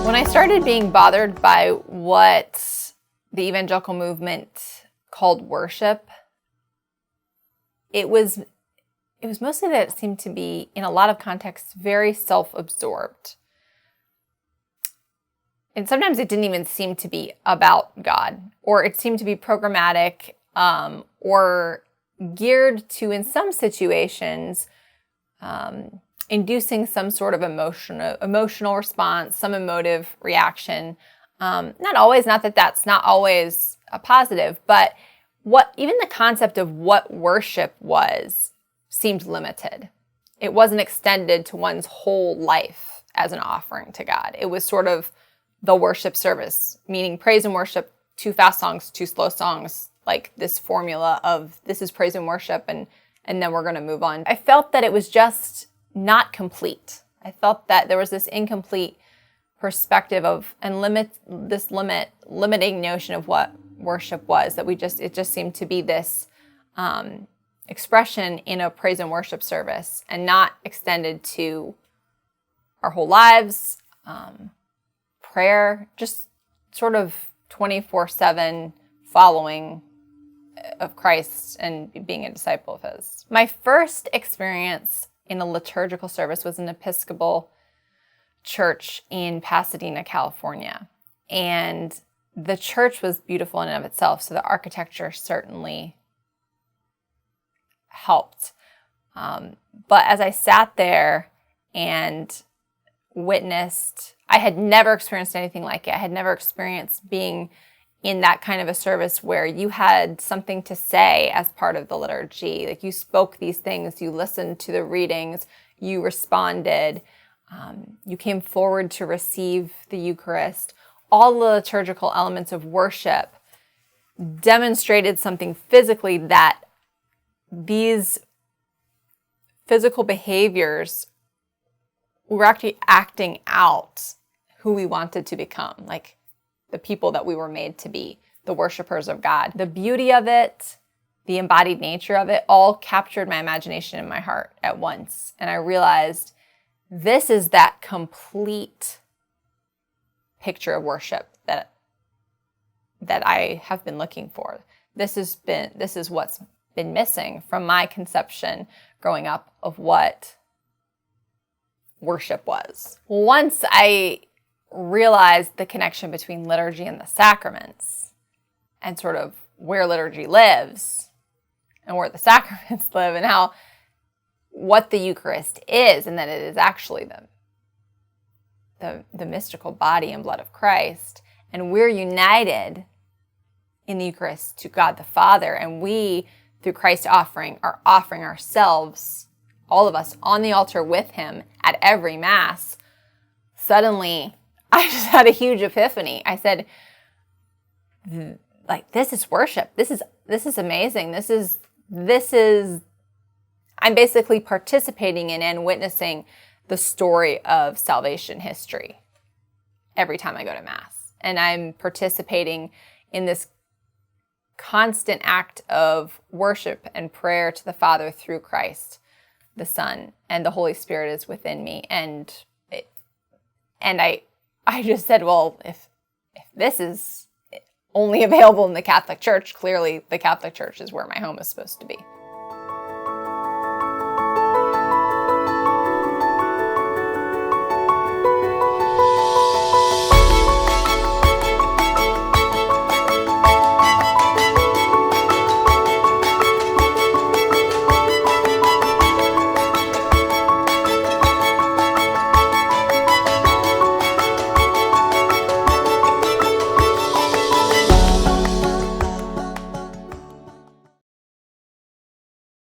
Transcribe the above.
When I started being bothered by what the evangelical movement called worship, it was mostly that it seemed to be, in a lot of contexts, very self-absorbed. And sometimes it didn't even seem to be about God, or it seemed to be programmatic, or geared to, in some situations, inducing some sort of emotional response, some emotive reaction. Not always, not that that's not always a positive, but even the concept of what worship was seemed limited. It wasn't extended to one's whole life as an offering to God. It was sort of the worship service, meaning praise and worship, 2 fast songs, 2 slow songs, like this formula of this is praise and worship, and then we're going to move on. I felt that it was just not complete. I felt that there was this incomplete perspective of, and limiting notion of what worship was, that it just seemed to be this expression in a praise and worship service and not extended to our whole lives, prayer, just sort of 24/7 following of Christ and being a disciple of his. My first experience in a liturgical service was an Episcopal church in Pasadena, California. And the church was beautiful in and of itself, so the architecture certainly helped. But as I sat there and witnessed, I had never experienced anything like it. I had never experienced being in that kind of a service where you had something to say as part of the liturgy. Like, you spoke these things, you listened to the readings, you responded, you came forward to receive the Eucharist. All the liturgical elements of worship demonstrated something physically, that these physical behaviors were actually acting out who we wanted to become, like the people that we were made to be, the worshipers of God. The beauty of it, the embodied nature of it, all captured my imagination and my heart at once. And I realized this is that complete picture of worship that I have been looking for. This is what's been missing from my conception growing up of what worship was. Once I realized the connection between liturgy and the sacraments, and sort of where liturgy lives and where the sacraments live, and what the Eucharist is, and that it is actually the mystical body and blood of Christ, and we're united in the Eucharist to God the Father, and we, through Christ's offering, are offering ourselves, all of us, on the altar with him at every Mass. Suddenly, I just had a huge epiphany. I said, like, this is worship. This is amazing. This is, I'm basically participating in and witnessing the story of salvation history every time I go to Mass. And I'm participating in this constant act of worship and prayer to the Father through Christ, the Son, and the Holy Spirit is within me. And I just said, well, if this is only available in the Catholic Church, clearly the Catholic Church is where my home is supposed to be.